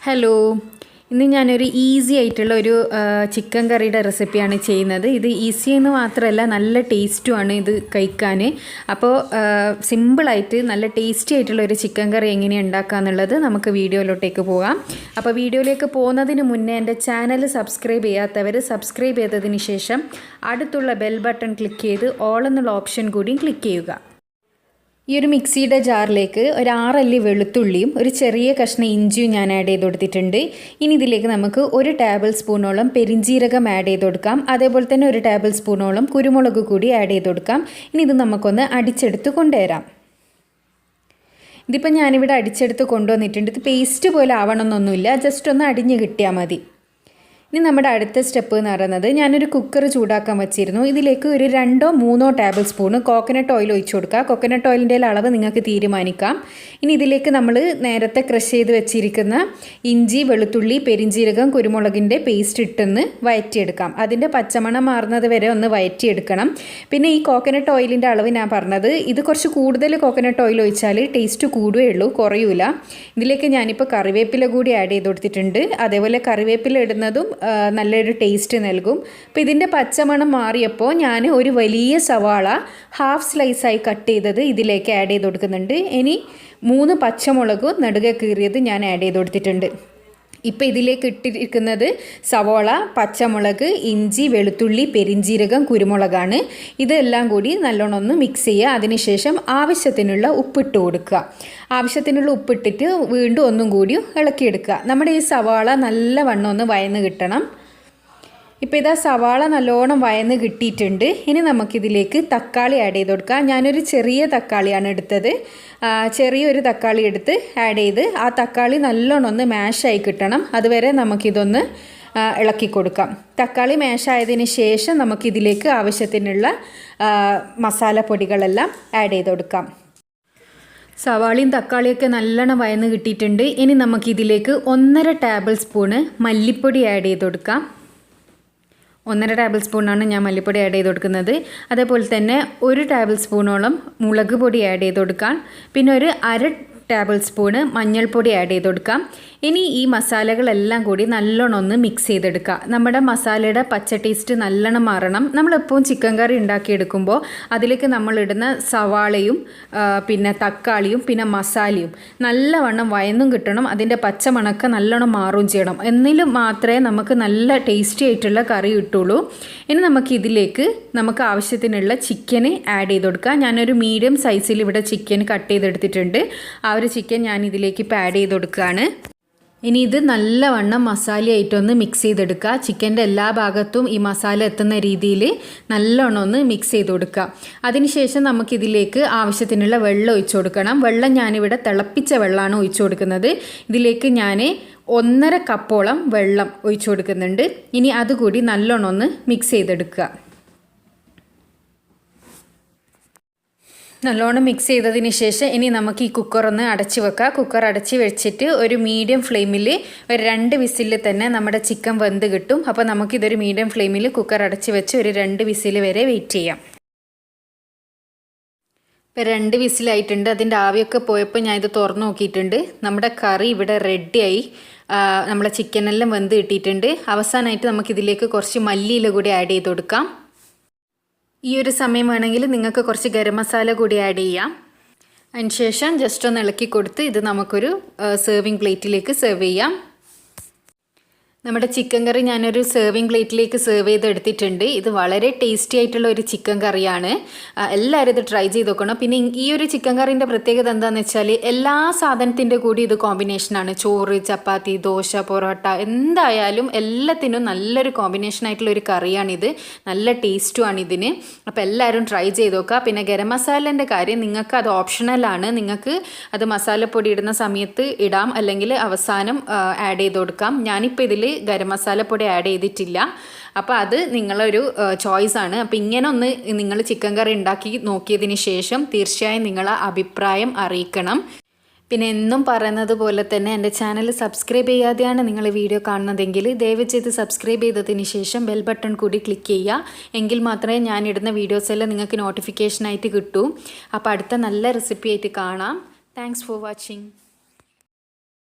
Hello, ഇന്ന് ഞാനൊരു easy ആയിട്ടുള്ള ഒരു ചിക്കൻ കറിയുടെ റെസിപ്പിയാണ് ചെയ്യുന്നത്. ഇത് ഈസി എന്ന് മാത്രമല്ല നല്ല ടേസ്റ്റുമാണ് ഇത് കഴിക്കാൻ. അപ്പോൾ സിമ്പിളായിട്ട് നല്ല ടേസ്റ്റി ആയിട്ടുള്ള ഒരു ചിക്കൻ കറി എങ്ങനെയാണ് ഉണ്ടാക്കുക എന്നുള്ളത് നമുക്ക് വീഡിയോയിലോട്ടേക്ക് പോകാം. അപ്പോൾ വീഡിയോയിലേക്ക് പോകുന്നതിന് മുന്നേ എൻ്റെ ചാനൽ സബ്സ്ക്രൈബ് ചെയ്യാത്തവർ സബ്സ്ക്രൈബ് ചെയ്തതിന് ശേഷം അടുത്തുള്ള ബെൽ ബട്ടൺ ക്ലിക്ക് ചെയ്ത് ഓൾ എന്നുള്ള ഓപ്ഷൻ കൂടിയും ക്ലിക്ക് ചെയ്യുക. ഈ ഒരു മിക്സിയുടെ ജാറിലേക്ക് ഒരു 6 അല്ലി വെളുത്തുള്ളിയും ഒരു ചെറിയ കഷ്ണം ഇഞ്ചിയും ഞാൻ ആഡ് ചെയ്ത് കൊടുത്തിട്ടുണ്ട്. ഇനി ഇതിലേക്ക് നമുക്ക് 1 ടേബിൾ സ്പൂണോളം പെരിഞ്ജീരകം ആഡ് ചെയ്ത് കൊടുക്കാം. അതേപോലെ തന്നെ 1 ടേബിൾ സ്പൂണോളം കുരുമുളക് കൂടി ആഡ് ചെയ്ത് കൊടുക്കാം. ഇനി ഇത് നമുക്കൊന്ന് അടിച്ചെടുത്ത് കൊണ്ടുവരാം. ഇതിപ്പോൾ ഞാനിവിടെ അടിച്ചെടുത്ത് കൊണ്ടുവന്നിട്ടുണ്ട്. ഇത് പേസ്റ്റ് പോലെ ആവണമെന്നൊന്നുമില്ല, ജസ്റ്റ് ഒന്ന് അടിഞ്ഞ് കിട്ടിയാൽ മതി. ഇനി നമ്മുടെ അടുത്ത സ്റ്റെപ്പ് എന്ന് പറയുന്നത്, ഞാനൊരു കുക്കർ ചൂടാക്കാൻ വെച്ചിരുന്നു. ഇതിലേക്ക് ഒരു 2-3 ടേബിൾ സ്പൂണ് കോക്കനട്ട് ഓയിൽ ഒഴിച്ചു കൊടുക്കുക. കോക്കനട്ട് ഓയിലിൻ്റെ അളവ് നിങ്ങൾക്ക് തീരുമാനിക്കാം. ഇനി ഇതിലേക്ക് നമ്മൾ നേരത്തെ ക്രഷ് ചെയ്ത് വെച്ചിരിക്കുന്ന ഇഞ്ചി, വെളുത്തുള്ളി, പെരിഞ്ജീരകം, കുരുമുളകിൻ്റെ പേസ്റ്റ് ഇട്ടൊന്ന് വഴറ്റിയെടുക്കാം. അതിൻ്റെ പച്ചമണം മാറുന്നത് വരെ ഒന്ന് വഴറ്റിയെടുക്കണം. പിന്നെ ഈ കോക്കനട്ട് ഓയിലിൻ്റെ അളവ് ഞാൻ പറഞ്ഞത്, ഇത് കുറച്ച് കൂടുതൽ കോക്കനട്ട് ഓയിൽ ഒഴിച്ചാൽ ടേസ്റ്റ് കൂടുകയേ ഉള്ളൂ, കുറയൂല. ഇതിലേക്ക് ഞാനിപ്പോൾ കറിവേപ്പില കൂടി ആഡ് ചെയ്ത് കൊടുത്തിട്ടുണ്ട്. അതേപോലെ കറിവേപ്പില ഇടുന്നതും നല്ലൊരു ടേസ്റ്റ് നൽകും. അപ്പോൾ ഇതിൻ്റെ പച്ചമണം മാറിയപ്പോൾ ഞാൻ ഒരു വലിയ സവാള ഹാഫ് സ്ലൈസായി കട്ട് ചെയ്തത് ഇതിലേക്ക് ആഡ് ചെയ്ത് കൊടുക്കുന്നുണ്ട്. ഇനി 3 പച്ചമുളക് നടുകെ കീറിയത് ഞാൻ ആഡ് ചെയ്ത് കൊടുത്തിട്ടുണ്ട്. ഇപ്പോൾ ഇതിലേക്ക് ഇട്ടിരിക്കുന്നത് സവാള, പച്ചമുളക്, ഇഞ്ചി, വെളുത്തുള്ളി, പെരിഞ്ജീരകം, കുരുമുളകാണ്. ഇതെല്ലാം കൂടി നല്ലോണം ഒന്ന് മിക്സ് ചെയ്യുക. അതിനുശേഷം ആവശ്യത്തിനുള്ള ഉപ്പിട്ട് കൊടുക്കുക. ആവശ്യത്തിനുള്ള ഉപ്പിട്ടിട്ട് വീണ്ടും ഒന്നും കൂടി ഇളക്കിയെടുക്കുക. നമ്മുടെ ഈ സവാള നല്ലവണ്ണം ഒന്ന് വഴന്ന് കിട്ടണം. ഇപ്പോൾ ഇതാ സവാള നല്ലോണം വഴന്ന് കിട്ടിയിട്ടുണ്ട്. ഇനി നമുക്കിതിലേക്ക് തക്കാളി ആഡ് ചെയ്ത് കൊടുക്കാം. ഞാനൊരു ചെറിയ തക്കാളിയാണ് എടുത്തത്. ചെറിയൊരു തക്കാളി എടുത്ത് ആഡ് ചെയ്ത് ആ തക്കാളി നല്ലോണം ഒന്ന് മാഷായി കിട്ടണം. അതുവരെ നമുക്കിതൊന്ന് ഇളക്കി കൊടുക്കാം. തക്കാളി മാഷായതിന് ശേഷം നമുക്കിതിലേക്ക് ആവശ്യത്തിനുള്ള മസാലപ്പൊടികളെല്ലാം ആഡ് ചെയ്ത് കൊടുക്കാം. സവാളയും തക്കാളിയൊക്കെ നല്ലോണം വഴന്ന് കിട്ടിയിട്ടുണ്ട്. ഇനി നമുക്കിതിലേക്ക് 1.5 ടേബിൾ സ്പൂണ് മല്ലിപ്പൊടി ആഡ് ചെയ്ത് കൊടുക്കാം. 1.5 ടേബിൾ സ്പൂണാണ് ഞാൻ മല്ലിപ്പൊടി ആഡ് ചെയ്ത് കൊടുക്കുന്നത്. അതേപോലെ തന്നെ 1 ടേബിൾ സ്പൂണോളം മുളക് പൊടി ആഡ് ചെയ്ത് കൊടുക്കാം. പിന്നെ ഒരു 1/2 ടേബിൾ സ്പൂണ് മഞ്ഞൾപ്പൊടി ആഡ് ചെയ്ത് കൊടുക്കാം. ഇനി ഈ മസാലകളെല്ലാം കൂടി നല്ലോണം ഒന്ന് മിക്സ് ചെയ്തെടുക്കുക. നമ്മുടെ മസാലയുടെ പച്ച ടേസ്റ്റ് നല്ലോണം മാറണം. നമ്മളെപ്പോഴും ചിക്കൻ കറി ഉണ്ടാക്കിയെടുക്കുമ്പോൾ അതിലേക്ക് നമ്മളിടുന്ന സവാളയും പിന്നെ തക്കാളിയും പിന്നെ മസാലയും നല്ലവണ്ണം വയന്നും കിട്ടണം. അതിൻ്റെ പച്ചമണക്ക നല്ലോണം മാറുകയും ചെയ്യണം. എന്നിലും മാത്രമേ നമുക്ക് നല്ല ടേസ്റ്റി ആയിട്ടുള്ള കറി കിട്ടുള്ളൂ. ഇനി നമുക്കിതിലേക്ക് നമുക്ക് ആവശ്യത്തിനുള്ള ചിക്കന് ആഡ് ചെയ്ത് കൊടുക്കാം. ഞാനൊരു മീഡിയം സൈസിൽ ഇവിടെ ചിക്കൻ കട്ട് ചെയ്തെടുത്തിട്ടുണ്ട്. ആ ഒരു ചിക്കൻ ഞാൻ ഇതിലേക്ക് ഇപ്പോൾ ആഡ് ചെയ്ത് കൊടുക്കുകയാണ്. ഇനി ഇത് നല്ലവണ്ണം മസാലയായിട്ടൊന്ന് മിക്സ് ചെയ്തെടുക്കുക. ചിക്കൻ്റെ എല്ലാ ഭാഗത്തും ഈ മസാല എത്തുന്ന രീതിയിൽ നല്ലോണം ഒന്ന് മിക്സ് ചെയ്ത് കൊടുക്കുക. അതിനുശേഷം നമുക്കിതിലേക്ക് ആവശ്യത്തിനുള്ള വെള്ളം ഒഴിച്ചു കൊടുക്കണം. വെള്ളം ഞാനിവിടെ തിളപ്പിച്ച വെള്ളമാണ് ഒഴിച്ചു കൊടുക്കുന്നത്. ഇതിലേക്ക് ഞാൻ 1.5 കപ്പോളം വെള്ളം ഒഴിച്ചു കൊടുക്കുന്നുണ്ട്. ഇനി അതുകൂടി നല്ലോണം ഒന്ന് മിക്സ് ചെയ്തെടുക്കുക. നല്ലോണം മിക്സ് ചെയ്തതിന് ശേഷം ഇനി നമുക്ക് ഈ കുക്കറൊന്ന് അടച്ച് വെക്കാം. കുക്കർ അടച്ച് വെച്ചിട്ട് ഒരു മീഡിയം ഫ്ലെയിമിൽ ഒരു 2 വിസിൽ തന്നെ നമ്മുടെ ചിക്കൻ വെന്ത് കിട്ടും. അപ്പോൾ നമുക്കിതൊരു മീഡിയം ഫ്ലെയിമിൽ കുക്കർ അടച്ച് വെച്ച് ഒരു 2 വിസിൽ വരെ വെയിറ്റ് ചെയ്യാം. ഇപ്പോൾ 2 വിസിലായിട്ടുണ്ട്. അതിൻ്റെ ആവിയൊക്കെ പോയപ്പോൾ ഞാൻ ഇത് തുറന്ന് നോക്കിയിട്ടുണ്ട്. നമ്മുടെ കറി ഇവിടെ റെഡിയായി. നമ്മുടെ ചിക്കനെല്ലാം വെന്ത് കിട്ടിയിട്ടുണ്ട്. അവസാനമായിട്ട് നമുക്കിതിലേക്ക് കുറച്ച് മല്ലിയില കൂടി ആഡ് ചെയ്ത് കൊടുക്കാം. ഈ ഒരു സമയം വേണമെങ്കിൽ നിങ്ങൾക്ക് കുറച്ച് ഗരം മസാല കൂടി ആഡ് ചെയ്യാം. അതിനുശേഷം ജസ്റ്റ് ഒന്ന് ഇളക്കി കൊടുത്ത് ഇത് നമുക്കൊരു സെർവിങ് പ്ലേറ്റിലേക്ക് സെർവ് ചെയ്യാം. നമ്മുടെ ചിക്കൻ കറി ഞാനൊരു സെർവിങ് പ്ലേറ്റിലേക്ക് സെർവ് ചെയ്തെടുത്തിട്ടുണ്ട്. ഇത് വളരെ ടേസ്റ്റി ആയിട്ടുള്ള ഒരു ചിക്കൻ കറിയാണ്. എല്ലാവരും ഇത് ട്രൈ ചെയ്ത് നോക്കണം. പിന്നെ ഈ ഒരു ചിക്കൻ കറീൻ്റെ പ്രത്യേകത എന്താണെന്ന് വെച്ചാൽ എല്ലാ സാധനത്തിൻ്റെ കൂടി ഇത് കോമ്പിനേഷനാണ്. ചോറ്, ചപ്പാത്തി, ദോശ, പൊറോട്ട എന്തായാലും എല്ലാത്തിനും നല്ലൊരു കോമ്പിനേഷനായിട്ടുള്ള ഒരു കറിയാണിത്. നല്ല ടേസ്റ്റുമാണ് ഇതിന്. അപ്പോൾ എല്ലാവരും ട്രൈ ചെയ്ത് നോക്കുക. പിന്നെ ഗരം മസാലേൻ്റെ കാര്യം നിങ്ങൾക്ക് അത് ഓപ്ഷണലാണ്. നിങ്ങൾക്ക് അത് മസാലപ്പൊടി ഇടുന്ന സമയത്ത് ഇടാം, അല്ലെങ്കിൽ അവസാനം ആഡ് ചെയ്ത് കൊടുക്കാം. ഞാനിപ്പോൾ ഇതിൽ ഗരം മസാലപ്പൊടി ആഡ് ചെയ്തിട്ടില്ല. അപ്പോൾ അത് നിങ്ങളൊരു ചോയ്സാണ്. അപ്പോൾ ഇങ്ങനെ ഒന്ന് നിങ്ങൾ ചിക്കൻ കറി ഉണ്ടാക്കി നോക്കിയതിന് ശേഷം തീർച്ചയായും നിങ്ങളെ അഭിപ്രായം അറിയിക്കണം. പിന്നെ എന്നും പറയുന്നത് പോലെ തന്നെ എൻ്റെ ചാനൽ സബ്സ്ക്രൈബ് ചെയ്യാതെയാണ് നിങ്ങൾ വീഡിയോ കാണുന്നതെങ്കിൽ ദയവ് ചെയ്ത് സബ്സ്ക്രൈബ് ചെയ്തതിന് ശേഷം ബെൽ ബട്ടൺ കൂടി ക്ലിക്ക് ചെയ്യുക. എങ്കിൽ മാത്രമേ ഞാനിടുന്ന വീഡിയോസ് എല്ലാം നിങ്ങൾക്ക് നോട്ടിഫിക്കേഷനായിട്ട് കിട്ടൂ. അപ്പോൾ അടുത്ത നല്ല റെസിപ്പി ആയിട്ട് കാണാം. Thanks for watching.